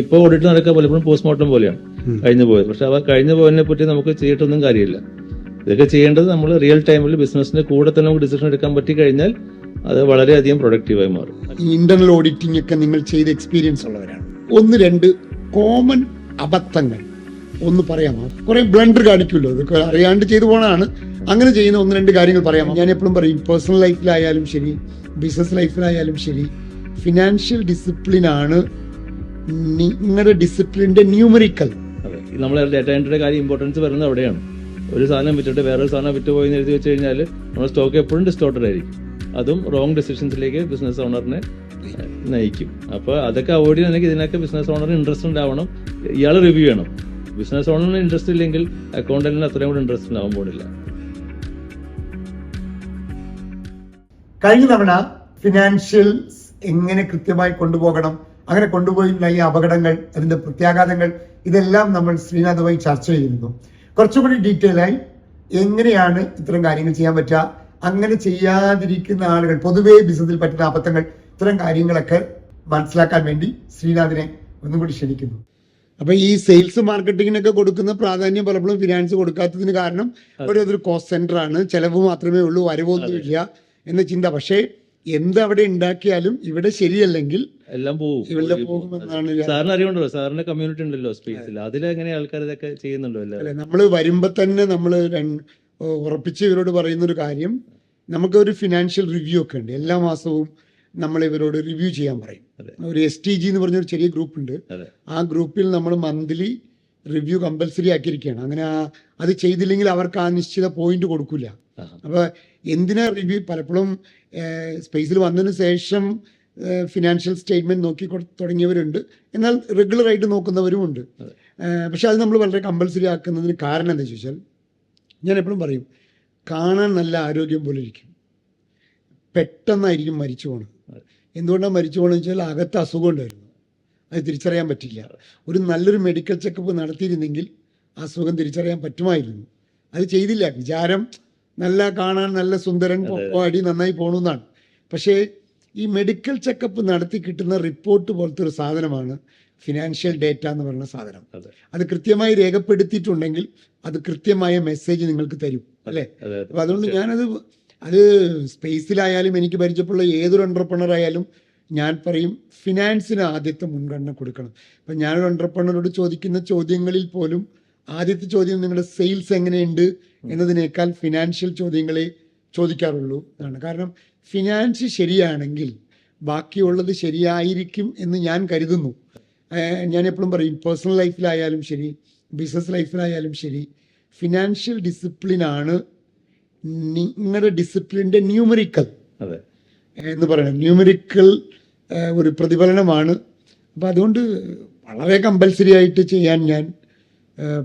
ഇപ്പൊ ഓഡിറ്റ് നടക്കുക പലപ്പോഴും പോസ്റ്റ്മോർട്ടം പോലെയാണ് കഴിഞ്ഞു പോയത്. പക്ഷെ അവ കഴിഞ്ഞു പോയതിനെ പറ്റി നമുക്ക് ചെയ്തിട്ടൊന്നും കാര്യമില്ല. ഇതൊക്കെ ചെയ്യേണ്ടത് നമ്മൾ റിയൽ ടൈമിൽ ബിസിനസിന്റെ കൂടെ തന്നെ നമുക്ക് ഡിസിഷൻ എടുക്കാൻ പറ്റി കഴിഞ്ഞാൽ അത് വളരെയധികം പ്രൊഡക്റ്റീവായി മാറും. ഇന്റർണൽ ഓഡിറ്റിംഗ് ഒക്കെ നിങ്ങൾ ചെയ്ത എക്സ്പീരിയൻസ് ഉള്ളവരാണ്. ഒന്ന് രണ്ട് കോമൺ അബദ്ധങ്ങൾ ഒന്ന് പറയാമോ? കുറെ ബ്ലണ്ടർ കാണിക്കുമല്ലോ, ഇതൊക്കെ അറിയാണ്ട് ചെയ്തു പോണതാണ്. അങ്ങനെ ചെയ്യുന്ന ഒന്ന് രണ്ട് കാര്യങ്ങൾ പറയാമോ? ഞാൻ എപ്പോഴും പറയും, പേഴ്സണൽ ലൈഫിലായാലും ശരി, ബിസിനസ് ലൈഫിലായാലും ശരി, ഫിനാൻഷ്യൽ ഡിസിപ്ലിൻ ആണ് നിങ്ങളുടെ ഡിസിപ്ലിന്റെ ന്യൂമറിക്കൽ. അതെ, നമ്മളെ ഡേറ്റ എൻട്രിയുടെ കാര്യം ഇമ്പോർട്ടൻസ് വരുന്നത് അവിടെയാണ്. ഒരു സാധനം വിറ്റിട്ട് വേറൊരു സാധനം വിറ്റുപോയി എന്ന് എഴുതി വെച്ച് കഴിഞ്ഞാൽ നമ്മുടെ സ്റ്റോക്ക് എപ്പോഴും ഡിസ്റ്റോർട്ടഡ് ആയിരിക്കും. അതും റോങ് ഡിസിഷൻസിലേക്ക് ബിസിനസ് ഓണറിനെ നയിക്കും. അപ്പോൾ അതൊക്കെ അവോയ്ഡ് ചെയ്യണമെങ്കിൽ ഇതിനൊക്കെ ബിസിനസ് ഓണറിന് ഇൻട്രസ്റ്റ് ഉണ്ടാവണം. ഇയാൾ റിവ്യൂ ചെയ്യണം. ബിസിനസ് ഓണറിന് ഇൻട്രസ്റ്റ് ഇല്ലെങ്കിൽ അക്കൗണ്ടന്റിന് അത്രയും കൂടെ ഇൻട്രസ്റ്റ് ഉണ്ടാവാൻ പോകുന്നില്ല. കഴിഞ്ഞ തവണ ഫിനാൻഷ്യൽസ് എങ്ങനെ കൃത്യമായി കൊണ്ടുപോകണം, അങ്ങനെ കൊണ്ടുപോയിട്ടുള്ള അപകടങ്ങൾ, അതിന്റെ പ്രത്യാഘാതങ്ങൾ, ഇതെല്ലാം നമ്മൾ ശ്രീനാഥുമായി ചർച്ച ചെയ്യുന്നു. കുറച്ചുകൂടി ഡീറ്റെയിൽ ആയി എങ്ങനെയാണ് ഇത്തരം കാര്യങ്ങൾ ചെയ്യാൻ പറ്റുക, അങ്ങനെ ചെയ്യാതിരിക്കുന്ന ആളുകൾ, പൊതുവേ ബിസിനസ്സിൽ പറ്റുന്ന അബദ്ധങ്ങൾ, ഇത്തരം കാര്യങ്ങളൊക്കെ മനസ്സിലാക്കാൻ വേണ്ടി ശ്രീനാഥിനെ ഒന്നും കൂടി ക്ഷണിക്കുന്നു. അപ്പൊ ഈ സെയിൽസ് മാർക്കറ്റിങ്ങിനൊക്കെ കൊടുക്കുന്ന പ്രാധാന്യം പലപ്പോഴും ഫിനാൻസ് കൊടുക്കാത്തതിന് കാരണം അതൊരു കോസ്റ്റ് സെന്റർ ആണ്, ചെലവ് മാത്രമേ ഉള്ളൂ, വരവൊന്നുമില്ല എന്ന ചിന്ത. പക്ഷേ എന്തവിടെ ഉണ്ടാക്കിയാലും ഇവിടെ ശരിയല്ലെങ്കിൽ എല്ലാം പോകും, ഇവിടെ പോകുമെന്നാണ്. സാറിന് അറിയണ്ടല്ലോ, സാറിന്റെ കമ്മ്യൂണിറ്റി ഉണ്ടല്ലോ സ്പേസിൽ, അതിലെങ്ങനെ ആൾക്കാർ ഇതൊക്കെ ചെയ്യുന്നുണ്ടോ? അല്ലെ, നമ്മൾ വരുമ്പോ തന്നെ നമ്മൾ ഉറപ്പിച്ച് ഇവരോട് പറയുന്നൊരു കാര്യം, നമുക്കൊരു ഫിനാൻഷ്യൽ റിവ്യൂ ഒക്കെ ഉണ്ട്. എല്ലാ മാസവും നമ്മൾ ഇവരോട് റിവ്യൂ ചെയ്യാൻ പറയും. ഒരു STG എന്ന് പറഞ്ഞൊരു ചെറിയ ഗ്രൂപ്പ് ഉണ്ട്. ആ ഗ്രൂപ്പിൽ നമ്മൾ മന്ത്ലി റിവ്യൂ കമ്പൽസറി ആക്കിയിരിക്കുകയാണ്. അങ്ങനെ അത് ചെയ്തില്ലെങ്കിൽ അവർക്ക് ആ നിശ്ചിത പോയിന്റ് കൊടുക്കില്ല. അപ്പൊ എന്തിനാ റിവ്യൂ? പലപ്പോഴും സ്പേസിൽ വന്നതിന് ശേഷം ഫിനാൻഷ്യൽ സ്റ്റേറ്റ്മെന്റ് നോക്കി തുടങ്ങിയവരുണ്ട്, എന്നാൽ റെഗുലർ ആയിട്ട് നോക്കുന്നവരുമുണ്ട്. പക്ഷെ അത് നമ്മൾ വളരെ കമ്പൽസറി ആക്കുന്നതിന് കാരണം എന്താ ചോദിച്ചാൽ, ഞാൻ എപ്പോഴും പറയും, കാണാൻ നല്ല ആരോഗ്യം പോലെ ഇരിക്കും, പെട്ടെന്നായിരിക്കും മരിച്ചു പോകണം. എന്തുകൊണ്ടാണ് മരിച്ചു പോകണമെന്ന് വെച്ചാൽ അകത്ത് അസുഖം ഉണ്ടായിരുന്നു, അത് തിരിച്ചറിയാൻ പറ്റില്ല. ഒരു നല്ലൊരു മെഡിക്കൽ ചെക്കപ്പ് നടത്തിയിരുന്നെങ്കിൽ ആ അസുഖം തിരിച്ചറിയാൻ പറ്റുമായിരുന്നു. അത് ചെയ്തില്ല. വിചാരം നല്ല കാണാൻ നല്ല സുന്ദരൻ, അടി നന്നായി പോകണമെന്നാണ്. പക്ഷേ ഈ മെഡിക്കൽ ചെക്കപ്പ് നടത്തി കിട്ടുന്ന റിപ്പോർട്ട് പോലത്തെ ഒരു സാധനമാണ് ഫിനാൻഷ്യൽ ഡേറ്റ എന്ന് പറയുന്ന സാധനം. അത് കൃത്യമായി രേഖപ്പെടുത്തിയിട്ടുണ്ടെങ്കിൽ അത് കൃത്യമായ മെസ്സേജ് നിങ്ങൾക്ക് തരും, അല്ലേ? അപ്പം അതുകൊണ്ട് അത് സ്പേസിലായാലും എനിക്ക് പരിചയമുള്ള ഏതൊരു എൻ്റർപ്രണർ ആയാലും ഞാൻ പറയും, ഫിനാൻസിന് ആദ്യത്തെ മുൻഗണന കൊടുക്കണം. ഇപ്പം ഞാനൊരു എൻ്റർപ്രണറോട് ചോദിക്കുന്ന ചോദ്യങ്ങളിൽ പോലും ആദ്യത്തെ ചോദ്യം നിങ്ങളുടെ സെയിൽസ് എങ്ങനെയുണ്ട് എന്നതിനേക്കാൾ ഫിനാൻഷ്യൽ ചോദ്യങ്ങളെ ചോദിക്കാറുള്ളൂ എന്നാണ്. കാരണം ഫിനാൻസ് ശരിയാണെങ്കിൽ ബാക്കിയുള്ളത് ശരിയായിരിക്കും എന്ന് ഞാൻ കരുതുന്നു. ഞാൻ എപ്പോഴും പറയും, പേഴ്സണൽ ലൈഫിലായാലും ശരി, ബിസിനസ് ലൈഫിലായാലും ശരി, ഫിനാൻഷ്യൽ ഡിസിപ്ലിനാണ് നിങ്ങളുടെ ഡിസിപ്ലിൻ്റെ ന്യൂമറിക്കൽ എന്ന് പറയുന്നത്. ന്യൂമറിക്കൽ ഒരു പ്രതിഫലനമാണ്. അപ്പം അതുകൊണ്ട് വളരെ കമ്പൽസറി ആയിട്ട് ചെയ്യാൻ ഞാൻ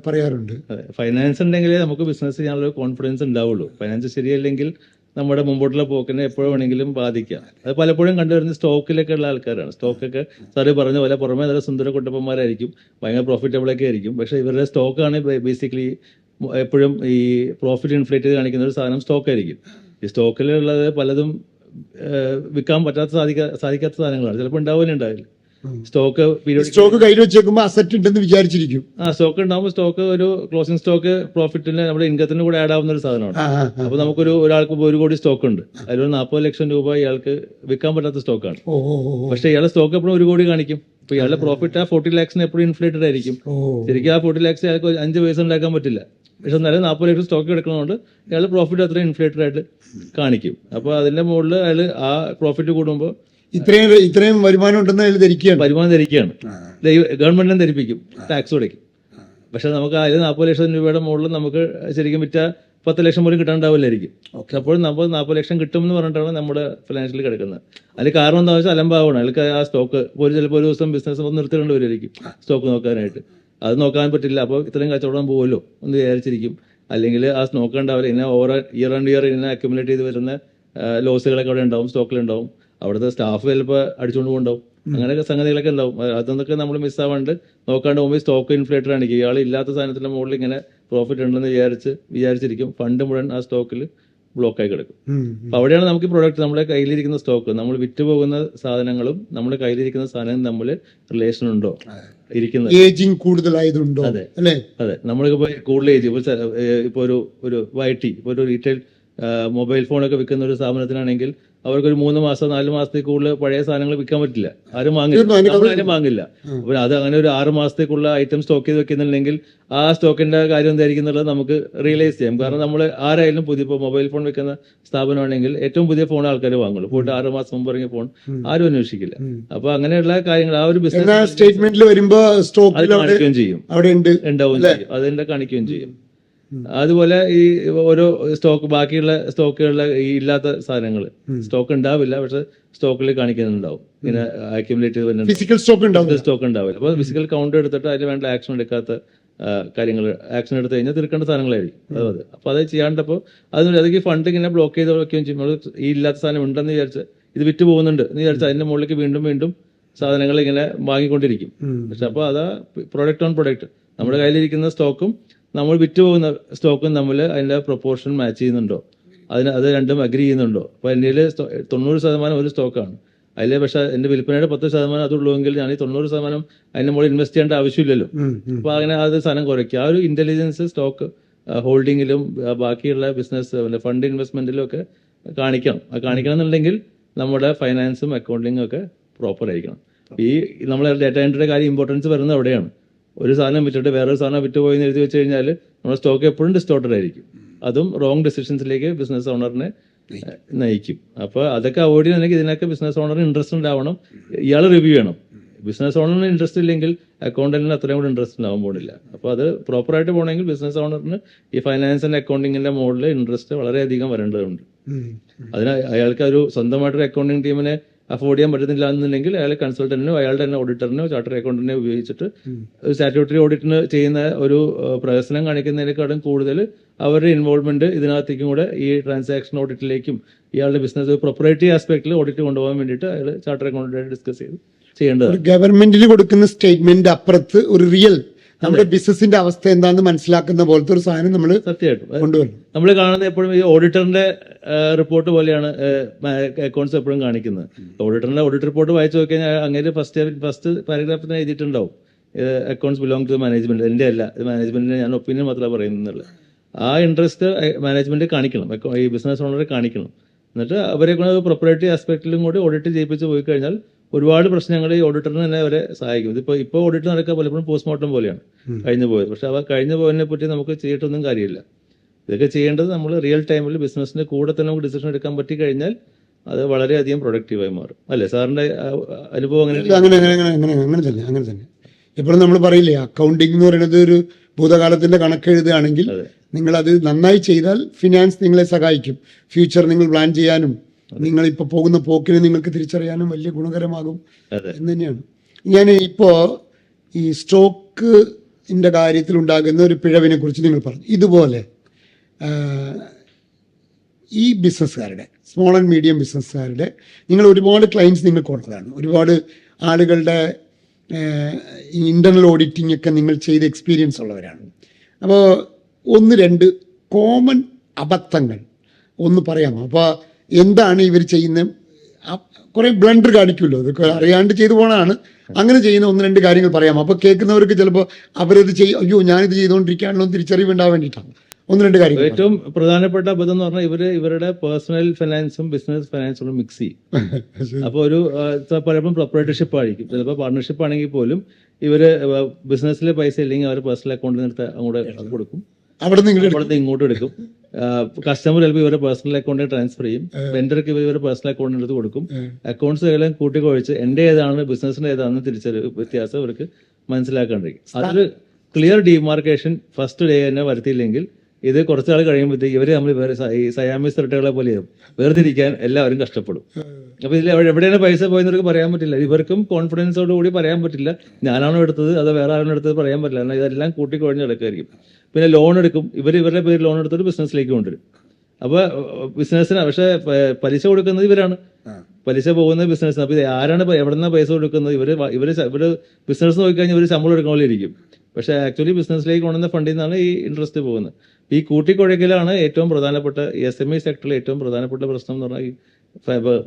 പറയാറുണ്ട്. ഫൈനാൻസ് ഉണ്ടെങ്കിലേ നമുക്ക് ബിസിനസ് ചെയ്യാനുള്ള കോൺഫിഡൻസ് ഉണ്ടാവുള്ളൂ. ഫൈനാൻസ് ശരിയല്ലെങ്കിൽ നമ്മുടെ മുമ്പോട്ടുള്ള പോക്കിനെ എപ്പോഴും വേണമെങ്കിലും ബാധിക്കാം. അത് പലപ്പോഴും കണ്ടുവരുന്ന സ്റ്റോക്കിലൊക്കെ ഉള്ള ആൾക്കാരാണ്. സ്റ്റോക്കൊക്കെ സാറ് പറഞ്ഞ പോലെ പുറമേ നല്ല സുന്ദര കുട്ടപ്പന്മാരായിരിക്കും, ഭയങ്കര പ്രോഫിറ്റബിളൊക്കെ ആയിരിക്കും. പക്ഷേ ഇവരുടെ സ്റ്റോക്കാണ് ബേസിക്കലി എപ്പോഴും ഈ പ്രോഫിറ്റ് ഇൻഫ്ലേറ്റ് ചെയ്ത് കാണിക്കുന്ന ഒരു സാധനം സ്റ്റോക്കായിരിക്കും. ഈ സ്റ്റോക്കിലുള്ളത് പലതും വിൽക്കാൻ സാധിക്കാത്ത സാധനങ്ങളാണ്. ചിലപ്പോൾ ഉണ്ടാവില്ല. സ്റ്റോക്ക് കയ്യിൽ വെച്ചേക്കുമ്പോൾ അസറ്റ് ഉണ്ടെന്ന് വിചാരിച്ചിരിക്കും. സ്റ്റോക്ക് ഉണ്ടാകുമ്പോൾ സ്റ്റോക്ക് ഒരു ക്ലോസിംഗ് സ്റ്റോക്ക് പ്രോഫിറ്റിന് നമ്മുടെ ഇൻകത്തിന് കൂടെ ആഡ് ആവുന്ന ഒരു സാധനമാണ്. അപ്പൊ ഒരാൾക്ക് 1 കോടി സ്റ്റോക്ക് ഉണ്ട്, അതിലൊരു 40 ലക്ഷം രൂപ ഇയാൾക്ക് വിൽക്കാൻ പറ്റാത്ത സ്റ്റോക്കാണ്. പക്ഷെ ഇയാളുടെ സ്റ്റോക്ക് എപ്പോഴും 1 കോടി കാണിക്കും. അപ്പൊ ഇയാളുടെ പ്രോഫിറ്റ് ആ 40 ലാക്സിന് എപ്പോഴും ഇൻഫ്ലേറ്റഡ് ആയിരിക്കും. ശരിക്കും ആ 40 ലാക്സ് ഇയാൾക്ക് 5 പൈസ ഉണ്ടാക്കാൻ പറ്റില്ല. പക്ഷെ എന്നാലും 40 ലക്ഷം സ്റ്റോക്ക് എടുക്കുന്നതുകൊണ്ട് ഇയാൾ പ്രോഫിറ്റ് അത്രയും ഇൻഫ്ലേറ്റഡ് ആയിട്ട് കാണിക്കും. അപ്പൊ അതിന്റെ മുകളിൽ അയാൾ ആ പ്രോഫിറ്റ് കൂടുമ്പോൾ ഇത്രയും വരുമാനം ഉണ്ടെന്ന് വരുമാനം ധരിക്കുകയാണ്. ഗവൺമെന്റിനെ ധരിപ്പിക്കും, ടാക്സ് കൊടുക്കും. പക്ഷെ നമുക്ക് അതിൽ 40 ലക്ഷം രൂപയുടെ മുകളിൽ നമുക്ക് ശരിക്കും വിറ്റ 10 ലക്ഷം പോലും കിട്ടാണ്ടാവില്ലായിരിക്കും. അപ്പോൾ നമ്മൾ 40 ലക്ഷം കിട്ടുമെന്ന് പറഞ്ഞിട്ടാണ് നമ്മുടെ ഫിനാൻഷ്യലി കിടക്കുന്നത്. അതിൽ കാരണം എന്താ വെച്ചാൽ അലംഭാവമാണ്. അയാൾക്ക് ആ സ്റ്റോക്ക് ചിലപ്പോൾ ഒരു ദിവസം ബിസിനസ് നിർത്തിക്കൊണ്ട് വരുമായിരിക്കും സ്റ്റോക്ക് നോക്കാനായിട്ട്. അത് നോക്കാൻ പറ്റില്ല. അപ്പോൾ ഇത്രയും കച്ചവടം പോകുമല്ലോ എന്ന് വിചാരിച്ചിരിക്കും. അല്ലെങ്കിൽ ആ നോക്കണ്ടാവില്ല. ഇങ്ങനെ ഇയർ ആൻഡ് ഇയർ ഇങ്ങനെ അക്യുമുലേറ്റ് ചെയ്ത് വരുന്ന ലോസുകളൊക്കെ അവിടെ ഉണ്ടാവും, സ്റ്റോക്കിലുണ്ടാവും. അവിടുത്തെ സ്റ്റാഫ് ചിലപ്പോൾ അടിച്ചുകൊണ്ട് പോകുന്നുണ്ടാവും. അങ്ങനെയൊക്കെ സംഗതികളൊക്കെ ഉണ്ടാവും. അതൊക്കെ നമ്മൾ മിസ്സാവാണ്ട് നോക്കാണ്ട് പോകുമ്പോൾ സ്റ്റോക്ക് ഇൻഫ്ലേറ്റർ ആണെങ്കിൽ ഇയാൾ ഇല്ലാത്ത സാധനത്തിന്റെ മുകളിൽ ഇങ്ങനെ പ്രോഫിറ്റ് ഉണ്ടെന്ന് വിചാരിച്ചിരിക്കും. ഫണ്ട് മുഴുവൻ ആ സ്റ്റോക്കിൽ ബ്ലോക്കായി കിടക്കും. അപ്പൊ അവിടെയാണ് നമുക്ക് പ്രൊഡക്റ്റ്, നമ്മുടെ കയ്യിലിരിക്കുന്ന സ്റ്റോക്ക്, നമ്മൾ വിറ്റുപോകുന്ന സാധനങ്ങളും നമ്മുടെ കയ്യിലിരിക്കുന്ന സാധനവും തമ്മിൽ റിലേഷൻ ഉണ്ടോ ഇരിക്കുന്നത്, ഏജിങ് കൂടുതലായതുണ്ടോ? അതെ അല്ലേ? അതെ. നമ്മളിപ്പോ കൂടുതൽ ഏജ് ഇപ്പൊ ഒരു വൈറ്റി, ഇപ്പൊ ഒരു റീറ്റെയിൽ മൊബൈൽ ഫോണൊക്കെ വിൽക്കുന്ന ഒരു സ്ഥാപനത്തിനാണെങ്കിൽ അവർക്കൊരു 3 മാസം 4 മാസത്തേക്ക് കൂടുതൽ പഴയ സാധനങ്ങൾ വിൽക്കാൻ പറ്റില്ല, ആരും വാങ്ങില്ല. അപ്പൊ അത് അങ്ങനെ ഒരു 6 മാസത്തേക്കുള്ള ഐറ്റം സ്റ്റോക്ക് ചെയ്ത് വെക്കുന്നുണ്ടെങ്കിൽ ആ സ്റ്റോക്കിന്റെ കാര്യം എന്തായിരിക്കും എന്നുള്ളത് നമുക്ക് റിയലൈസ് ചെയ്യാം. കാരണം നമ്മൾ ആരായാലും പുതിയ ഇപ്പോൾ മൊബൈൽ ഫോൺ വെക്കുന്ന സ്ഥാപനമാണെങ്കിൽ ഏറ്റവും പുതിയ ഫോൺ ആൾക്കാർ വാങ്ങുള്ളൂ. പോയിട്ട് 6 മാസം മുമ്പ് ഇറങ്ങിയ ഫോൺ ആരും അന്വേഷിക്കില്ല. അപ്പൊ അങ്ങനെയുള്ള കാര്യങ്ങൾ ആ ഒരു ബിസിനസ് സ്റ്റേറ്റ്മെന്റിൽ വരുമ്പോ സ്റ്റോക്ക് കാണിക്കുകയും ചെയ്യും, ഉണ്ടാവുകയും ചെയ്യും, അതിന്റെ കാണിക്കുകയും ചെയ്യും. അതുപോലെ ഈ ഓരോ സ്റ്റോക്ക്, ബാക്കിയുള്ള സ്റ്റോക്കുകളിലെ ഈ ഇല്ലാത്ത സാധനങ്ങൾ സ്റ്റോക്ക് ഉണ്ടാവില്ല, പക്ഷെ സ്റ്റോക്കിൽ കാണിക്കുന്നുണ്ടാവും, ഇങ്ങനെ അക്യുമുലേറ്റ് ചെയ്ത് ഫിസിക്കൽ സ്റ്റോക്ക് ഉണ്ടാവില്ല. അപ്പൊ ഫിസിക്കൽ കൗണ്ട് എടുത്തിട്ട് അതിൽ വേണ്ട ആക്ഷൻ എടുക്കാത്ത കാര്യങ്ങൾ, ആക്ഷൻ എടുത്തു കഴിഞ്ഞാൽ തീർക്കേണ്ട സാധനങ്ങളായിരിക്കും. അപ്പൊ അത് ചെയ്യാണ്ടപ്പോൾ അതൊക്കെ ഫണ്ട് ഇങ്ങനെ ബ്ലോക്ക് ചെയ്ത് വെക്കുകയും ചെയ്യും. ഈ ഇല്ലാത്ത സാധനം ഉണ്ടെന്ന് വിചാരിച്ച്, ഇത് വിറ്റ് പോകുന്നുണ്ട് എന്ന് വിചാരിച്ചാൽ അതിന്റെ മുകളിലേക്ക് വീണ്ടും വീണ്ടും സാധനങ്ങൾ ഇങ്ങനെ വാങ്ങിക്കൊണ്ടിരിക്കും. പക്ഷെ അപ്പോൾ അതാ പ്രൊഡക്റ്റ് ഓൺ പ്രൊഡക്റ്റ്, നമ്മുടെ കയ്യിലിരിക്കുന്ന സ്റ്റോക്കും നമ്മൾ വിറ്റുപോകുന്ന സ്റ്റോക്കും തമ്മിൽ അതിന്റെ പ്രൊപ്പോർഷൻ മാച്ച് ചെയ്യുന്നുണ്ടോ, അത് രണ്ടും അഗ്രി ചെയ്യുന്നുണ്ടോ. അപ്പൊ എൻ്റെ 90% ഒരു സ്റ്റോക്കാണ്, അതിൽ പക്ഷെ എന്റെ വിൽപ്പനയുടെ 10% അതുള്ളൂവെങ്കിൽ ഞാൻ ഈ 90% അതിന്റെ മുകളിൽ ഇൻവെസ്റ്റ് ചെയ്യേണ്ട ആവശ്യമില്ലല്ലോ. അപ്പൊ അങ്ങനെ അത് സാധനം കുറയ്ക്കുക. ആ ഒരു ഇന്റലിജൻസ് സ്റ്റോക്ക് ഹോൾഡിങ്ങിലും ബാക്കിയുള്ള ബിസിനസ് ഫണ്ട് ഇൻവെസ്റ്റ്മെന്റിലും ഒക്കെ കാണിക്കണം എന്നുണ്ടെങ്കിൽ നമ്മുടെ ഫൈനാൻസും അക്കൗണ്ടിങ്ങും ഒക്കെ പ്രോപ്പർ ആയിരിക്കണം. ഈ നമ്മളെ ഡേറ്റ എൻട്രിയുടെ കാര്യം ഇമ്പോർട്ടൻസ് വരുന്നത് അവിടെയാണ്. ഒരു സാധനം വിറ്റിട്ട് വേറൊരു സാധനം വിറ്റുപോയി എന്ന് എഴുതി വെച്ച് കഴിഞ്ഞാൽ നമ്മുടെ സ്റ്റോക്ക് എപ്പോഴും ഡിസ്റ്റോർട്ടഡ് ആയിരിക്കും. അതും റോങ് ഡിസിഷൻസിലേക്ക് ബിസിനസ് ഓണറിനെ നയിക്കും. അപ്പോൾ അതൊക്കെ അവോയ്ഡ് ചെയ്യണമെങ്കിൽ ഇതിനൊക്കെ ബിസിനസ് ഓണറിന് ഇൻട്രസ്റ്റ് ഉണ്ടാവണം, ഇയാൾ റിവ്യൂ ചെയ്യണം. ബിസിനസ് ഓണറിന് ഇൻട്രസ്റ്റ് ഇല്ലെങ്കിൽ അക്കൗണ്ടന്റിന് അത്രയും കൂടി ഇൻട്രസ്റ്റ് ഉണ്ടാവാൻ പോകുന്നില്ല. അപ്പോൾ അത് പ്രോപ്പറായിട്ട് പോകണമെങ്കിൽ ബിസിനസ് ഓണറിന് ഈ ഫൈനാൻസ് ആൻഡ് അക്കൗണ്ടിങ്ങിന്റെ മോഡിൽ ഇൻട്രസ്റ്റ് വളരെയധികം വരേണ്ടതുണ്ട്. അതിന് അയാൾക്ക് ഒരു സ്വന്തമായിട്ടൊരു അക്കൗണ്ടിങ് ടീമിനെ അഫോർഡ് ചെയ്യാൻ പറ്റുന്നില്ല എന്നുണ്ടെങ്കിൽ അയാൾ കൺസൾട്ടന്റിനോ അയാളുടെ തന്നെ ഓഡിറ്ററിനോ ചാർട്ടർ അക്കൗണ്ടന്റിനെ ഉപയോഗിച്ചിട്ട് സ്റ്റാറ്റ്യൂട്ടറി ഓഡിറ്റിന് ചെയ്യുന്ന ഒരു പ്രവർത്തനം കാണിക്കുന്നതിനേക്കാളും കൂടുതൽ അവരുടെ ഇൻവോൾവ്മെന്റ് ഇതിനകത്തേക്കും കൂടെ ഈ ട്രാൻസാക്ഷൻ ഓഡിറ്റിലേക്കും ഇയാളുടെ ബിസിനസ് പ്രൊപ്പറേറ്ററി ആസ്പെക്ടിൽ ഓഡിറ്റ് കൊണ്ടുപോകാൻ വേണ്ടിയിട്ട് അയാൾ ചാർട്ടർ അക്കൗണ്ടന്റായിട്ട് ഡിസ്കസ് ചെയ്ത് ചെയ്യേണ്ടത്. ഗവൺമെന്റിന് കൊടുക്കുന്ന സ്റ്റേറ്റ്മെന്റ് അപ്പുറത്ത് ഒരു റിയൽ നമ്മുടെ ബിസിനസിന്റെ അവസ്ഥ എന്താണെന്ന് മനസ്സിലാക്കുന്ന പോലത്തെ ഒരു സാധനം നമ്മൾ സത്യമായിട്ടും കൊണ്ടുവരണം. നമ്മൾ കാണുന്നത് എപ്പോഴും ഈ ഓഡിറ്ററിന്റെ റിപ്പോർട്ട് പോലെയാണ് അക്കൗണ്ട്സ് എപ്പോഴും കാണിക്കുന്നത്. ഓഡിറ്ററിന്റെ ഓഡിറ്റ് റിപ്പോർട്ട് വായിച്ചു നോക്കിയാൽ അങ്ങനെ ഫസ്റ്റ് പാരഗ്രാഫിൽ തന്നെ എഴുതിയിട്ടുണ്ടാവും അക്കൗണ്ട്സ് ബിലോങ് ടു മാനേജ്മെന്റ്, എന്റെ അല്ല, ഇത് മാനേജ്മെന്റിന്റെ ഞാൻ ഒപ്പീനിയൻ മാത്രമേ പറയുന്നുള്ളൂ. ആ ഇൻട്രസ്റ്റ് മാനേജ്മെന്റ് കാണിക്കണം, ഈ ബിസിനസ് ഓണറെ കാണിക്കണം. എന്നിട്ട് അവരെ കൊണ്ട് പ്രൊപ്പറേറ്ററി ആസ്പെക്റ്റിലും കൂടി ഓഡിറ്റ് ചെയ്യിപ്പിച്ച് പോയി കഴിഞ്ഞാൽ ഒരുപാട് പ്രശ്നങ്ങൾ ഈ ഓഡിറ്ററിന് തന്നെ അവരെ സഹായിക്കും. ഇപ്പോൾ ഓഡിറ്റ് നടക്കുക പലപ്പോഴും പോസ്റ്റ്മോർട്ടം പോലെയാണ് കഴിഞ്ഞു പോയത്. പക്ഷെ അവ കഴിഞ്ഞു പോയതിനെ പറ്റി നമുക്ക് ചെയ്തിട്ടൊന്നും കാര്യമില്ല. ഇതൊക്കെ ചെയ്യേണ്ടത് നമ്മൾ റിയൽ ടൈമിൽ ബിസിനസിന്റെ കൂടെ തന്നെ നമുക്ക് ഡിസിഷൻ എടുക്കാൻ പറ്റി കഴിഞ്ഞാൽ അത് വളരെയധികം പ്രൊഡക്റ്റീവായി മാറും. അല്ലേ സാറിന്റെ അനുഭവം? അങ്ങനെ തന്നെ എപ്പോഴും നമ്മൾ പറയില്ലേ, അക്കൗണ്ടിങ് എന്ന് പറയുന്നത് ഒരു ഭൂതകാലത്തിന്റെ കണക്കെഴുതുകയാണെങ്കിൽ നിങ്ങൾ അത് നന്നായി ചെയ്താൽ ഫിനാൻസ് നിങ്ങളെ സഹായിക്കും. ഫ്യൂച്ചർ നിങ്ങൾ പ്ലാൻ ചെയ്യാനും നിങ്ങൾ ഇപ്പോൾ പോകുന്ന പോക്കിനെ നിങ്ങൾക്ക് തിരിച്ചറിയാനും വലിയ ഗുണകരമാകും എന്ന് തന്നെയാണ്. ഞാൻ ഇപ്പോൾ ഈ സ്റ്റോക്കിൻ്റെ കാര്യത്തിൽ ഉണ്ടാകുന്ന ഒരു പിഴവിനെ കുറിച്ച് നിങ്ങൾ പറഞ്ഞു. ഇതുപോലെ ഈ ബിസിനസ്സുകാരുടെ, സ്മോൾ ആൻഡ് മീഡിയം ബിസിനസ്സുകാരുടെ നിങ്ങൾ ഒരുപാട് ക്ലയൻസ് നിങ്ങൾക്ക് കൊടുത്തതാണ്, ഒരുപാട് ആളുകളുടെ ഇന്റർണൽ ഓഡിറ്റിംഗ് ഒക്കെ നിങ്ങൾ ചെയ്ത് എക്സ്പീരിയൻസ് ഉള്ളവരാണ്. അപ്പോൾ 1-2 കോമൺ അബദ്ധങ്ങൾ ഒന്ന് പറയാമോ? അപ്പോൾ എന്താണ് ഇവർ ചെയ്യുന്നത്? കുറേ ബ്ലണ്ടർ കാണിക്കുമല്ലോ, അതൊക്കെ അറിയാണ്ട് ചെയ്തു പോകണതാണ്. അങ്ങനെ ചെയ്യുന്ന 1-2 കാര്യങ്ങൾ പറയാമോ? അപ്പോൾ കേൾക്കുന്നവർക്ക് ചിലപ്പോൾ അവരത് അയ്യോ ഞാനിത് ചെയ്തുകൊണ്ടിരിക്കുകയാണല്ലോ തിരിച്ചറിവുണ്ടാവാൻ വേണ്ടിയിട്ടാണ്. 1-2 കാര്യങ്ങൾ. ഏറ്റവും പ്രധാനപ്പെട്ട അബദ്ധം എന്ന് പറഞ്ഞാൽ ഇവരുടെ പേഴ്സണൽ ഫിനാൻസും ബിസിനസ് ഫിനാൻസും മിക്സ് ചെയ്യും. അപ്പോൾ പലപ്പോഴും പ്രൊപ്പറേറ്റർഷിപ്പ് ആയിരിക്കും, ചിലപ്പോൾ പാർട്ണർഷിപ്പ് ആണെങ്കിൽ പോലും ഇവര് ബിസിനസ്സിലെ പൈസ ഇല്ലെങ്കിൽ അവർ പേഴ്സണൽ അക്കൗണ്ടിൽ നിന്ന് അങ്ങോട്ട് കൊടുക്കും, അവിടുന്ന് ഇങ്ങോട്ട് എടുക്കും. കസ്റ്റമർ ചിലപ്പോൾ ഇവരുടെ പേഴ്സണൽ അക്കൗണ്ടിൽ ട്രാൻസ്ഫർ ചെയ്യും, വെൻഡർക്ക് ഇവരുടെ പേഴ്സണൽ അക്കൗണ്ടിൽ എടുത്ത് കൊടുക്കും. അക്കൗണ്ട്സ് എല്ലാം കൂട്ടിക്കുഴച്ച് എന്റെ ഏതാണ് ബിസിനസിന്റെ ഏതാണെന്ന് തിരിച്ചൊരു വ്യത്യാസം ഇവർക്ക് മനസ്സിലാക്കാണ്ടിരിക്കും. അതൊരു ക്ലിയർ ഡിമാർക്കേഷൻ ഫസ്റ്റ് ഡേ തന്നെ വരുത്തിയില്ലെങ്കിൽ ഇത് കുറച്ചാൾ കഴിയുമ്പോഴത്തേക്ക് ഇവര് നമ്മൾ ഈ സയാമീസ് ത്രെട്ടുകളെ പോലെയാവും, വേർതിരിക്കാൻ എല്ലാവരും കഷ്ടപ്പെടും. അപ്പൊ ഇതിൽ എവിടെയാണ് പൈസ പോയെന്നവർക്ക് പറയാൻ പറ്റില്ല, ഇവർക്കും കോൺഫിഡൻസോട് കൂടി പറയാൻ പറ്റില്ല ഞാനാണോ എടുത്തത് അതോ വേറെ ആരാണോ എടുത്തത് പറയാൻ പറ്റില്ല, കാരണം ഇതെല്ലാം കൂട്ടിക്കുഴഞ്ഞ് കിടക്കുമായിരിക്കും. പിന്നെ ലോൺ എടുക്കും, ഇവരുടെ പേര് ലോൺ എടുത്തിട്ട് ബിസിനസ്സിലേക്ക് കൊണ്ടുവരും. അപ്പൊ ബിസിനസ്സിന് പക്ഷെ പലിശ കൊടുക്കുന്നത് ഇവരാണ്, പലിശ പോകുന്നത് ബിസിനസ്സിന്. അപ്പൊ ഇത് ആരാണ് എവിടെന്നാ പൈസ കൊടുക്കുന്നത്? ഇവര് ബിസിനസ് നോക്കിക്കഴിഞ്ഞാൽ ഇവര് ശമ്പളം എടുക്കുന്ന പോലെ ഇരിക്കും, പക്ഷെ ആക്ച്വലി ബിസിനസ്സിലേക്ക് കൊണ്ടുവന്ന ഫണ്ടിൽ നിന്നാണ് ഈ ഇൻട്രസ്റ്റ് പോകുന്നത്. ഈ കൂട്ടിക്കുഴയ്ക്കലാണ് ഏറ്റവും പ്രധാനപ്പെട്ട SME സെക്ടറിൽ ഏറ്റവും പ്രധാനപ്പെട്ട പ്രശ്നം എന്ന് പറഞ്ഞാൽ ഈ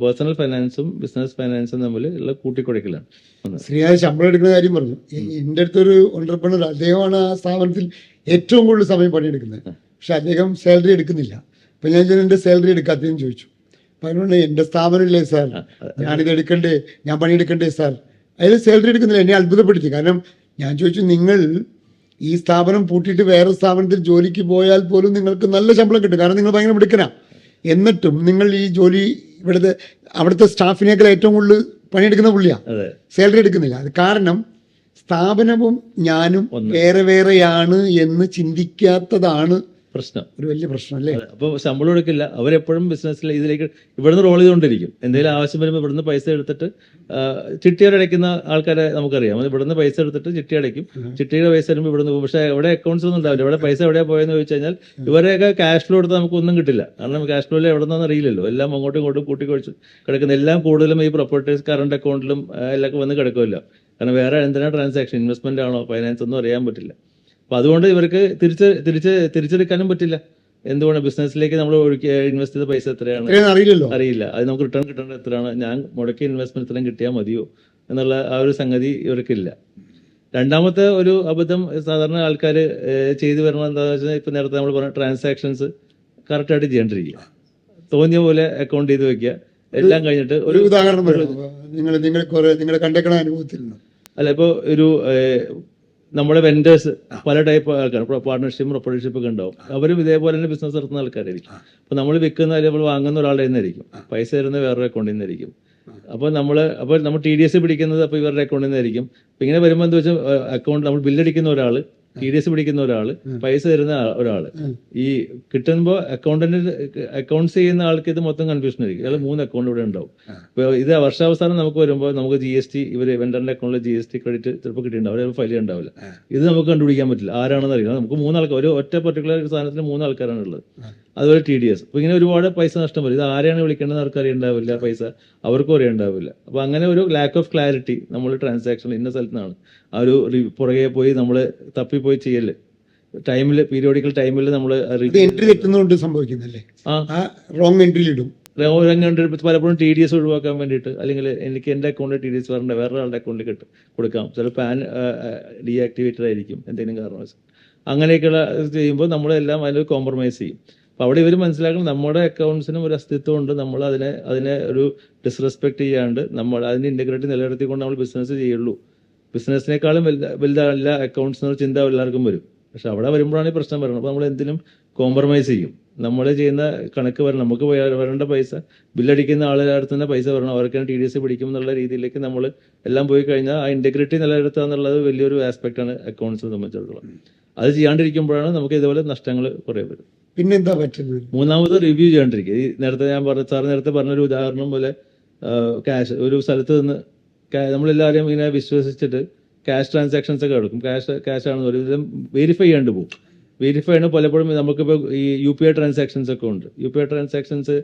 പേഴ്സണൽ ഫൈനാൻസും ബിസിനസ് ഫൈനാൻസും തമ്മിൽ ഉള്ള കൂട്ടിക്കുഴയ്ക്കലാണ്. ശ്രീനാഥ് ശമ്പളം എടുക്കുന്ന കാര്യം പറഞ്ഞു. എൻ്റെ അടുത്തൊരു ഓണ്ടർപ്രണർ, അദ്ദേഹമാണ് ആ സ്ഥാപനത്തിൽ ഏറ്റവും കൂടുതൽ സമയം പണിയെടുക്കുന്നത്. പക്ഷെ അദ്ദേഹം സാലറി എടുക്കുന്നില്ല. അപ്പം ഞാൻ എൻ്റെ സാലറി എടുക്കാത്തതെന്ന് ചോദിച്ചു. അപ്പം അതുകൊണ്ട് എൻ്റെ സ്ഥാപനമില്ലേ സാർ, ഞാനിത് എടുക്കണ്ടേ, ഞാൻ പണിയെടുക്കണ്ടേ സാർ, അതിൽ സാലറി എടുക്കുന്നില്ല. എന്നെ അത്ഭുതപ്പെടുത്തി. കാരണം ഞാൻ ചോദിച്ചു, നിങ്ങൾ ഈ സ്ഥാപനം പൂട്ടിയിട്ട് വേറെ സ്ഥാപനത്തിൽ ജോലിക്ക് പോയാൽ പോലും നിങ്ങൾക്ക് നല്ല ശമ്പളം കിട്ടും, കാരണം നിങ്ങൾ ഭയങ്കര മിടുക്കനാ. എന്നിട്ടും നിങ്ങൾ ഈ ജോലി അവിടുത്തെ സ്റ്റാഫിനേക്കാൾ ഏറ്റവും കൂടുതൽ പണിയെടുക്കുന്ന പുള്ളിയാണ്, സാലറി എടുക്കുന്നില്ല. അത് കാരണം സ്ഥാപനവും ഞാനും വേറെ വേറെയാണ് എന്ന് ചിന്തിക്കാത്തതാണ് പ്രശ്നം, ഒരു വലിയ പ്രശ്നം അല്ലേ. അപ്പോൾ ശമ്പളം എടുക്കില്ല. അവരെപ്പോഴും ബിസിനസ്സിൽ ഇതിലേക്ക് ഇവിടുന്ന് റോൾ ചെയ്തുകൊണ്ടിരിക്കും. എന്തെങ്കിലും ആവശ്യം വരുമ്പോൾ ഇവിടുന്ന് പൈസ എടുത്തിട്ട് ചിട്ടിയടയ്ക്കുന്ന ആൾക്കാരെ നമുക്കറിയാം. ഇവിടുന്ന് പൈസ എടുത്തിട്ട് ചിട്ടി അടയ്ക്കും. ചിട്ടിയുടെ പൈസ വരുമ്പോൾ ഇവിടുന്ന് പോകും. പക്ഷേ എവിടെ അക്കൗണ്ട്സ് ഒന്നും ഉണ്ടാവില്ല. ഇവിടെ പൈസ എവിടെയാണ് പോയെന്ന് ചോദിച്ചു കഴിഞ്ഞാൽ ഇവരെയൊക്കെ ക്യാഷ് ഫ്ലോ എടുത്താൽ നമുക്കൊന്നും കിട്ടില്ല. കാരണം ക്യാഷ് ഫ്ലോയിൽ എവിടെ നിന്നാണെന്ന് അറിയില്ലല്ലോ. എല്ലാം അങ്ങോട്ടും ഇങ്ങോട്ടും കൂട്ടിക്കൊഴിച്ച് കിടക്കുന്ന എല്ലാം കൂടുതലും ഈ പ്രോപ്പർട്ടീസ് കറണ്ട് അക്കൗണ്ടിലും എല്ലാം വന്ന് കിടക്കുമല്ലോ. കാരണം വേറെ എന്തിനാ ട്രാൻസാക്ഷൻ, ഇൻവെസ്റ്റ്മെന്റ് ആണോ ഫൈനാൻസ് ഒന്നും അറിയാൻ പറ്റില്ല. അപ്പം അതുകൊണ്ട് ഇവർക്ക് തിരിച്ചെടുക്കാനും പറ്റില്ല. എന്തുകൊണ്ട് ബിസിനസ്സിലേക്ക് നമ്മൾ ഇൻവെസ്റ്റ് ചെയ്ത പൈസ എത്രയാണ് അറിയില്ല. അത് നമുക്ക് റിട്ടേൺ കിട്ടേണ്ടത് എത്രയാണ്, ഞാൻ മുടക്കിയ ഇൻവെസ്റ്റ്മെന്റ് ഇത്രയും കിട്ടിയാൽ മതിയോ എന്നുള്ള ആ ഒരു സംഗതി ഇവർക്കില്ല. രണ്ടാമത്തെ ഒരു അബദ്ധം സാധാരണ ആൾക്കാർ ചെയ്തു വരണം എന്താണെന്ന് വെച്ചാൽ, ഇപ്പം നേരത്തെ നമ്മൾ പറഞ്ഞ ട്രാൻസാക്ഷൻസ് കറക്റ്റായിട്ട് ചെയ്യേണ്ടിരിക്കുക. തോന്നിയ പോലെ അക്കൗണ്ട് ചെയ്ത് വെക്കുക. എല്ലാം കഴിഞ്ഞിട്ട് ഒരു ഉദാഹരണം നിങ്ങൾ കണ്ടേക്കണ അനുഭവത്തിൽ അല്ല, ഇപ്പോൾ ഒരു നമ്മുടെ വെൻഡേഴ്സ് പല ടൈപ്പ് ആൾക്കാർ, പാർട്ണർഷിപ്പും പ്രൊപ്പറേറ്റർഷിപ്പ് ഒക്കെ ഉണ്ടാവും. അവരും ഇതേപോലെ തന്നെ ബിസിനസ് നടത്തുന്ന ആൾക്കാരായിരിക്കും. അപ്പോൾ നമ്മൾ വിൽക്കുന്ന അല്ലെങ്കിൽ നമ്മൾ വാങ്ങുന്ന ഒരാളുടെ നിന്നായിരിക്കും, പൈസ തരുന്ന വേറൊരു അക്കൗണ്ടിൽ നിന്നായിരിക്കും. അപ്പോൾ നമ്മൾ TDS പിടിക്കുന്നത് അപ്പോൾ ഇവരുടെ അക്കൗണ്ടിൽ നിന്നായിരിക്കും. അപ്പോൾ ഇങ്ങനെ വരുമ്പോൾ എന്താ വെച്ചാൽ, അക്കൗണ്ട് നമ്മൾ ബില്ലടിക്കുന്ന ഒരാൾ, TDS പിടിക്കുന്ന ഒരാൾ, പൈസ തരുന്ന ഒരാൾ, ഈ കിട്ടുമ്പോൾ അക്കൗണ്ട്സ് ചെയ്യുന്ന ആൾക്ക് ഇത് മൊത്തം കൺഫ്യൂഷൻ ആയിരിക്കും. അയാൾ 3 അക്കൗണ്ട് ഇവിടെ ഉണ്ടാവും. ഇപ്പോൾ ഇത് വർഷാവസാനം നമുക്ക് വരുമ്പോൾ നമുക്ക് GST, ഇവർ വെണ്ടറിന്റെ അക്കൗണ്ടിൽ GST ക്രെഡിറ്റ് ചിലപ്പോൾ കിട്ടിയിട്ടുണ്ടാവും, അവർ ഫയൽ ഉണ്ടാവില്ല. ഇത് നമുക്ക് കണ്ടുപിടിക്കാൻ പറ്റില്ല, ആരാണെന്ന് അറിയില്ല. നമുക്ക് 3 ആൾക്കാർ, ഒരു ഒറ്റ പർട്ടിക്കുലർ സാധനത്തിന് 3 ആൾക്കാരാണ് ഉള്ളത്. അതുപോലെ TDS. അപ്പോൾ ഇങ്ങനെ ഒരുപാട് പൈസ നഷ്ടം വരും. ഇത് ആരെയാണ് വിളിക്കേണ്ടത് അവർക്ക് അറിയണ്ടാവില്ല, പൈസ അവർക്കും അറിയണ്ടാവില്ല. അപ്പോൾ അങ്ങനെ ഒരു ലാക്ക് ഓഫ് ക്ലാരിറ്റി നമ്മൾ ട്രാൻസാക്ഷൻ ഇന്ന സ്ഥലത്ത് നിന്നാണ് ആ ഒരു പുറകെ പോയി നമ്മൾ തപ്പിപ്പോയി ചെയ്യല്. ടൈമിൽ പീരിയോഡിക്കൽ ടൈമിൽ നമ്മൾ എൻട്രി തെറ്റുന്നതുകൊണ്ട് സംഭവിക്കുന്നല്ലേ, റോങ് എൻട്രിയിൽ ഇടും. പലപ്പോഴും TDS ഒഴിവാക്കാൻ വേണ്ടിയിട്ട്, അല്ലെങ്കിൽ എനിക്ക് എൻ്റെ അക്കൗണ്ടിൽ TDS വരേണ്ട വേറെ ആളുടെ അക്കൗണ്ടിൽ കൊടുക്കാം. ചില പാൻ ഡീആക്ടിവേറ്റഡ് ആയിരിക്കും എന്തെങ്കിലും കാരണവശാൽ. അങ്ങനെയൊക്കെയുള്ള ചെയ്യുമ്പോൾ നമ്മളെല്ലാം അതിൽ കോംപ്രമൈസ് ചെയ്യും. അപ്പോൾ അവിടെ ഇവർ മനസ്സിലാക്കണം, നമ്മുടെ അക്കൗണ്ട്സിനും ഒരു അസ്തിത്വമുണ്ട്. നമ്മൾ അതിനെ ഒരു ഡിസ്റെസ്പെക്ട് ചെയ്യാണ്ട് നമ്മൾ അതിൻ്റെ ഇൻറ്റഗ്രിറ്റി നിലനിർത്തിക്കൊണ്ട് നമ്മൾ ബിസിനസ് ചെയ്യുള്ളൂ. ബിസിനസ്സിനേക്കാളും വലുതല്ല അക്കൗണ്ട്സ് എന്നൊരു ചിന്ത എല്ലാവർക്കും വരും. പക്ഷെ അവിടെ വരുമ്പോഴാണ് ഈ പ്രശ്നം വരുന്നത്. അപ്പോൾ നമ്മൾ എന്തിനും കോംപ്രമൈസ് ചെയ്യും. നമ്മൾ ചെയ്യുന്ന കണക്ക് വരണം, നമുക്ക് വരേണ്ട പൈസ, ബില്ലടിക്കുന്ന ആളുടെ അടുത്ത് തന്നെ പൈസ വരണം, അവർക്കാണ് TDS പിടിക്കും എന്നുള്ള രീതിയിലേക്ക് നമ്മൾ എല്ലാം പോയി കഴിഞ്ഞാൽ ആ ഇൻറ്റഗ്രിറ്റി നിലനിർത്തുക എന്നുള്ളത് വലിയൊരു ആസ്പെക്റ്റാണ് അക്കൗണ്ട്സിനെ സംബന്ധിച്ചിടത്തോളം. അത് ചെയ്യാണ്ടിരിക്കുമ്പോഴാണ് നമുക്ക് ഇതുപോലെ നഷ്ടങ്ങൾ കുറേ വരും. പിന്നെന്താ പറ്റുന്നത്? മൂന്നാമത് റിവ്യൂ ചെയ്യാണ്ടിരിക്കുക. ഈ നേരത്തെ ഞാൻ നേരത്തെ പറഞ്ഞൊരു ഉദാഹരണം പോലെ, ക്യാഷ് ഒരു സ്ഥലത്ത് നിന്ന് നമ്മളെല്ലാവരും ഇങ്ങനെ വിശ്വസിച്ചിട്ട് ക്യാഷ് ട്രാൻസാക്ഷൻസ് ഒക്കെ എടുക്കും. ക്യാഷ് ആണെന്ന് ഒരു വിധം വെരിഫൈ ചെയ്യാണ്ട് പോകും. വെരിഫൈ ആണ് പലപ്പോഴും നമുക്കിപ്പോൾ ഈ UPI ട്രാൻസാക്ഷൻസ് ഒക്കെ ഉണ്ട്. UPI ട്രാൻസാക്ഷൻസ്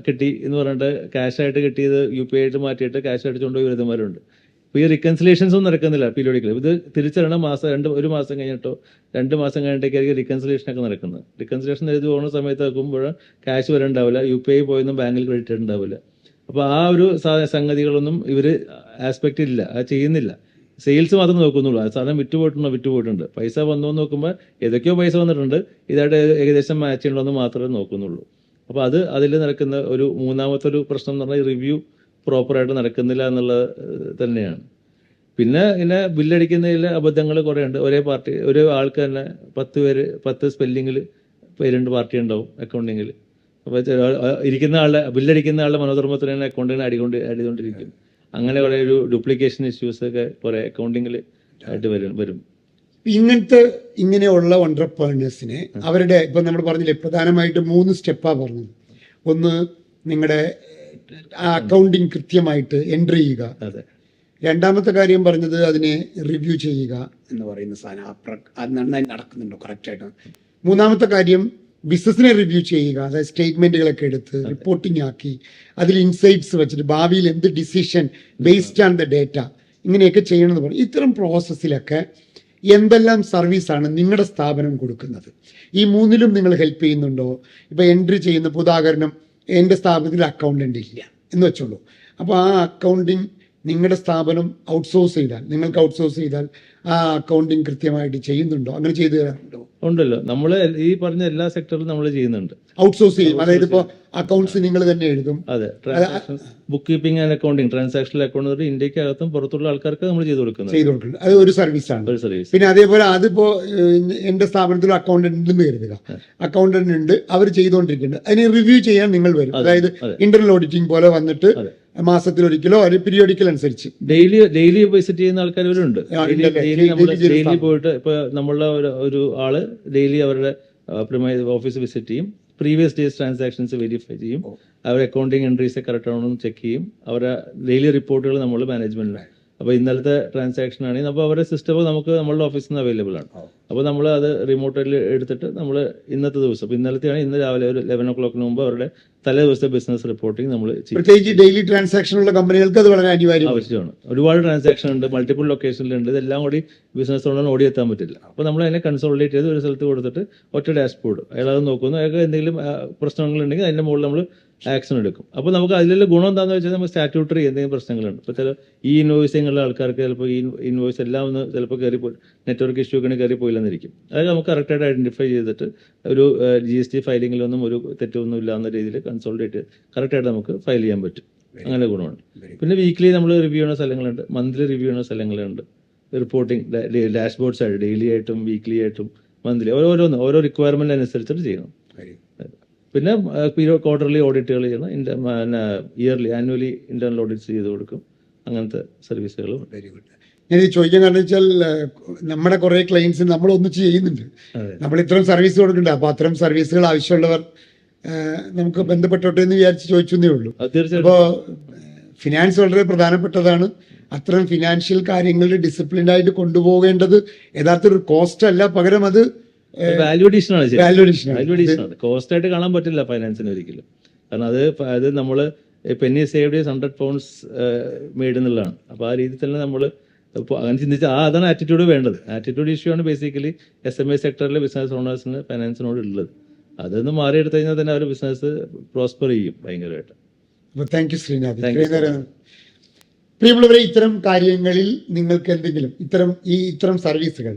കിട്ടി എന്ന് പറഞ്ഞിട്ട് ക്യാഷായിട്ട് കിട്ടിയത് UPI ആയിട്ട് മാറ്റിയിട്ട് ക്യാഷ് അടിച്ചുകൊണ്ട് വിരുദ്ധന്മാരുണ്ട്. അപ്പോൾ ഈ റിക്കൺസിലേഷൻസും നടക്കുന്നില്ല പീരിയോഡിക്കലി. ഇത് തിരിച്ചറിയണം ഒരു മാസം കഴിഞ്ഞിട്ടോ 2 മാസം കഴിഞ്ഞിട്ടൊക്കെയായിരിക്കും റിക്കൺസിലേഷനൊക്കെ നടക്കുന്നത്. റിക്കൺസിലേഷൻ എഴുതി പോകുന്ന സമയത്ത് നോക്കുമ്പോൾ ക്യാഷ് വരണ്ടാവില്ല, UPI പോയൊന്നും ബാങ്കിൽ ക്രെഡിറ്റ് ഉണ്ടാവില്ല. അപ്പോൾ ആ ഒരു സംഗതികളൊന്നും ഇവർ ആസ്പെക്റ്റ് ഇല്ല, അത് ചെയ്യുന്നില്ല. സെയിൽസ് മാത്രം നോക്കുന്നുള്ളൂ. ആ സാധനം വിറ്റുപോയിട്ടുണ്ട്, പൈസ വന്നു നോക്കുമ്പോൾ ഏതൊക്കെയോ പൈസ വന്നിട്ടുണ്ട്, ഇതായിട്ട് ഏകദേശം മാച്ച് ഉണ്ടോയെന്ന് മാത്രമേ നോക്കുന്നുള്ളൂ. അപ്പോൾ അതിൽ നടക്കുന്ന ഒരു മൂന്നാമത്തെ ഒരു പ്രശ്നം എന്ന് പറഞ്ഞാൽ റിവ്യൂ പ്രോപ്പറായിട്ട് നടക്കുന്നില്ല എന്നുള്ളത് തന്നെയാണ്. പിന്നെ ഇങ്ങനെ ബില്ലടിക്കുന്നതിൽ അബദ്ധങ്ങൾ കുറേ ഉണ്ട്. ഒരേ ആൾക്ക് തന്നെ 10 സ്പെല്ലിങ്ങിൽ പേരുണ്ട് പാർട്ടി ഉണ്ടാവും അക്കൗണ്ടിങ്ങിൽ. അപ്പോൾ ബില്ലടിക്കുന്ന ആളുടെ മനോധർമ്മത്തിന് തന്നെ അക്കൗണ്ടിങ്ങിന് അടികൊണ്ടിരിക്കും. അങ്ങനെ കുറേ ഒരു ഡ്യൂപ്ലിക്കേഷൻ ഇഷ്യൂസ് ഒക്കെ കുറേ അക്കൗണ്ടിങ്ങിൽ ആയിട്ട് വരും. ഇങ്ങനെയുള്ള ഓൺട്രപ്രനേഴ്സിനെ അവരുടെ ഇപ്പം നമ്മൾ പറഞ്ഞില്ലേ, പ്രധാനമായിട്ട് 3 സ്റ്റെപ്പാണ് പറഞ്ഞത്. ഒന്ന്, നിങ്ങളുടെ അക്കൗണ്ടിങ് കൃത്യമായിട്ട് എൻട്രി ചെയ്യുക. രണ്ടാമത്തെ കാര്യം പറഞ്ഞത് അതിനെ റിവ്യൂ ചെയ്യുക എന്ന് പറയുന്ന സാധനം അത് നന്നായി നടക്കുന്നുണ്ടോ കറക്റ്റായിട്ട്. മൂന്നാമത്തെ കാര്യം ബിസിനസ്സിനെ റിവ്യൂ ചെയ്യുക, അതായത് സ്റ്റേറ്റ്മെന്റുകളൊക്കെ എടുത്ത് റിപ്പോർട്ടിംഗ് ആക്കി അതിൽ ഇൻസൈറ്റ്സ് വെച്ചിട്ട് ഭാവിയിൽ എന്ത് decision based on the data ഇങ്ങനെയൊക്കെ ചെയ്യണമെന്ന് പറഞ്ഞു. ഇത്തരം പ്രോസസ്സിലൊക്കെ എന്തെല്ലാം സർവീസാണ് നിങ്ങളുടെ സ്ഥാപനം കൊടുക്കുന്നത്? ഈ മൂന്നിലും നിങ്ങൾ ഹെൽപ്പ് ചെയ്യുന്നുണ്ടോ? ഇപ്പോൾ എൻട്രി ചെയ്യുന്ന ഉദാഹരണം, എൻ്റെ സ്ഥാപനത്തിൽ അക്കൗണ്ടൻ്റ് ഇല്ല എന്ന് വെച്ചോളൂ. അപ്പോൾ ആ അക്കൗണ്ടിങ് നിങ്ങളുടെ സ്ഥാപനം ഔട്ട്സോഴ്സ് ചെയ്താൽ, നിങ്ങൾക്ക് ഔട്ട്സോഴ്സ് ചെയ്താൽ ആ അക്കൗണ്ടിങ് കൃത്യമായിട്ട് ചെയ്യുന്നുണ്ടോ? അങ്ങനെ ചെയ്തു തരാറുണ്ടോ? ഉണ്ടല്ലോ. നമ്മൾ ഈ പറഞ്ഞ എല്ലാ സെക്ടറിലും നമ്മൾ ചെയ്യുന്നുണ്ട്. ഔട്ട്സോഴ്സ് ചെയ്യും, അതായത് ഇപ്പോൾ അക്കൗണ്ട്സ് നിങ്ങൾ തന്നെ എഴുതും. അതെ, book keeping and accounting, transactional account ഇന്ത്യക്കകത്തും പുറത്തുള്ള ആൾക്കാർക്ക് നമ്മൾ ചെയ്തു കൊടുക്കുന്നുണ്ട്. അത് ഒരു സർവീസാണ്. ഒരു സർവീസ്. പിന്നെ അതേപോലെ അതിപ്പോ എന്റെ സ്ഥാപനത്തിൽ അക്കൗണ്ടന്റ് ഉണ്ടെന്ന് കരുതുക, അക്കൗണ്ടന്റ് ഉണ്ട്, അവർ ചെയ്തുകൊണ്ടിരിക്കുന്നുണ്ട്, അതിന് റിവ്യൂ ചെയ്യാൻ നിങ്ങൾ വരും. അതായത് ഇന്റർണൽ ഓഡിറ്റിംഗ് പോലെ വന്നിട്ട് മാസത്തിലൊരിക്കലോ അല്ലെങ്കിൽ പീരിയോഡിക്കൽ അനുസരിച്ച് ഡെയിലി വിസിറ്റ് ചെയ്യുന്ന ആൾക്കാരുണ്ട്. ഡെയിലി പോയിട്ട് ഇപ്പൊ നമ്മളുടെ ഒരു ആള് ഡെയിലി അവരുടെ ഓഫീസ് വിസിറ്റ് ചെയ്യും, പ്രീവിയസ് ഡേയ്സ് ട്രാൻസാക്ഷൻസ് വെരിഫൈ ചെയ്യും, അവരുടെ അക്കൗണ്ടിങ് എൻട്രീസ് കറക്റ്റ് ആണോ എന്ന് ചെക്ക് ചെയ്യും, അവരുടെ ഡെയിലി റിപ്പോർട്ടുകൾ നമ്മൾ മാനേജ്മെന്റിന്, അപ്പോൾ ഇന്നലത്തെ ട്രാൻസാക്ഷൻ ആണെങ്കിൽ അപ്പോൾ അവരുടെ സിസ്റ്റം നമുക്ക് നമ്മളുടെ ഓഫീസിൽ നിന്ന് അവൈലബിൾ ആണ്. അപ്പോൾ നമ്മൾ അത് റിമോട്ടിൽ എടുത്തിട്ട് നമ്മൾ ഇന്നത്തെ ദിവസം, ഇപ്പോൾ ഇന്നലത്തെയാണ്, ഇന്ന് രാവിലെ ഒരു 11 o'clock മുമ്പ് അവരുടെ തലേ ദിവസത്തെ ബിസിനസ് റിപ്പോർട്ടിംഗ് നമ്മൾ ചെയ്യും. പ്രത്യേകിച്ച് ഡെയിലി ട്രാൻസാക്ഷൻ ഉള്ള കമ്പനികൾക്ക് അത് വളരെ ആവശ്യമാണ്. ഒരുപാട് ട്രാൻസാക്ഷൻ ഉണ്ട്, മൾട്ടിപ്പിൾ ലൊക്കേഷനിലുണ്ട്, ഇതെല്ലാം കൂടി ബിസിനസ് ഓണറിന് ഓടിയെത്താൻ പറ്റില്ല. അപ്പോൾ നമ്മൾ അതിനെ കൺസോളിഡേറ്റ് ചെയ്ത് ഒരു സ്ഥലത്ത് കൊടുത്തിട്ട് ഒറ്റ ഡാഷ്ബോർഡ്, അയാൾ അത് നോക്കുന്നു, അയാൾക്ക് എന്തെങ്കിലും പ്രശ്നങ്ങളുണ്ടെങ്കിൽ അതിൻ്റെ മുകളിൽ നമ്മൾ ആക്ഷൻ എടുക്കും. അപ്പോൾ നമുക്ക് അതിലുള്ള ഗുണം എന്താണെന്ന് വെച്ചാൽ നമുക്ക് സ്റ്റാറ്റ്യൂട്ടറി എന്തെങ്കിലും പ്രശ്നങ്ങളുണ്ട്. ഇപ്പോൾ ചില ഈ ഇൻവോയ്സിങ്ങുള്ള ആൾക്കാർക്ക് ചിലപ്പോൾ ഈ ഇൻവോയ്സ് എല്ലാം ഒന്ന് ചിലപ്പോൾ കയറിപ്പോയി, നെറ്റ്വർക്ക് ഇഷ്യൂ ഒക്കെ കയറി പോയില്ലെന്നിരിക്കും. അത് നമുക്ക് കറക്റ്റായിട്ട് ഐഡന്റിഫൈ ചെയ്തിട്ട് ഒരു GST ഫയലിങ്ങിലൊന്നും ഒരു തെറ്റൊന്നും ഇല്ല എന്ന രീതിയിൽ കൺസോൾട്ടേറ്റ് കറക്റ്റായിട്ട് നമുക്ക് ഫയൽ ചെയ്യാൻ പറ്റും. അങ്ങനെ ഗുണമുണ്ട്. പിന്നെ വീക്ക്ലി നമ്മൾ റിവ്യൂ ചെയ്യുന്ന സ്ഥലങ്ങളുണ്ട്, മന്ത്ലി റിവ്യൂ ചെയ്യുന്ന സ്ഥലങ്ങളുണ്ട്, റിപ്പോർട്ടിംഗ് ഡാഷ്ബോർഡ്സ് ആയിട്ട് ഡെയിലി ആയിട്ടും വീക്ക്ലി ആയിട്ടും മന്ത്ലി ഓരോ റിക്വയർമെന്റ് അനുസരിച്ചിട്ട് ചെയ്യണം. പിന്നെ ക്വാർട്ടർലി ഓഡിറ്റുകൾ ചെയ്യണം, ഇയർലി ആനുവലി ഇന്റേണൽ ഓഡിറ്റ്സ് ചെയ്ത് കൊടുക്കും. അങ്ങനത്തെ സർവീസുകളും. Very good. ഞാൻ ചോദിക്കാൻ കാരണം വെച്ചാൽ നമ്മുടെ കുറേ ക്ലയൻസ് നമ്മൾ ഒന്നിച്ച് ചെയ്യുന്നുണ്ട്, നമ്മൾ ഇത്തരം സർവീസ് കൊടുക്കുന്നുണ്ട്. അപ്പോൾ അത്തരം സർവീസുകൾ ആവശ്യമുള്ളവർ നമുക്ക് ബന്ധപ്പെട്ടോട്ടെ എന്ന് വിചാരിച്ച് ചോദിച്ചേ ഉള്ളൂ. അപ്പോൾ ഫിനാൻസ് വളരെ പ്രധാനപ്പെട്ടതാണ്. അത്തരം ഫിനാൻഷ്യൽ കാര്യങ്ങളിൽ ഡിസിപ്ലിൻഡായിട്ട് കൊണ്ടുപോകേണ്ടത് യഥാർത്ഥ ഒരു കോസ്റ്റ് അല്ല, പകരം അത് വാല്യൂഡീഷൻ ആണ്. കോസ്റ്റ് ആയിട്ട് കാണാൻ പറ്റില്ല ഫൈനാൻസിന് ഒരിക്കലും. കാരണം അത് നമ്മൾ Penny saved is 100 pounds made എന്നുള്ളതാണ്. അപ്പോൾ ആ രീതിയിൽ തന്നെ നമ്മൾ അങ്ങനെ ചിന്തിച്ചാൽ അതാണ് ആറ്റിറ്റ്യൂഡ് വേണ്ടത്. ആറ്റിറ്റ്യൂഡ് ഇഷ്യൂ ആണ് ബേസിക്കലി SME സെക്ടറിലെ ബിസിനസ് ഓണേഴ്സിന് ഫൈനാൻസിനോട് ഉള്ളത്. അതൊന്ന് മാറിയെടുത്തു കഴിഞ്ഞാൽ തന്നെ അവർ ബിസിനസ് പ്രോസ്പർ ചെയ്യും ഭയങ്കരമായിട്ട്. Thank you Sreenath. പ്രിയമുള്ളവരെ, ഇത്തരം കാര്യങ്ങളിൽ നിങ്ങൾക്ക് എന്തെങ്കിലും ഇത്തരം സർവീസുകൾ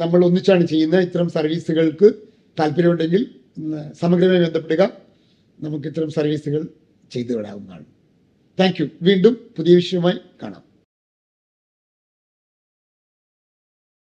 നമ്മൾ ഒന്നിച്ചാണ് ചെയ്യുന്ന ഇത്തരം സർവീസുകൾക്ക് താല്പര്യമുണ്ടെങ്കിൽ സമഗ്രമായി ബന്ധപ്പെടുക. നമുക്ക് ഇത്തരം സർവീസുകൾ ചെയ്തു വിടാവുന്നതാണ്. Thank you. വീണ്ടും പുതിയ വിഷയവുമായി കാണാം.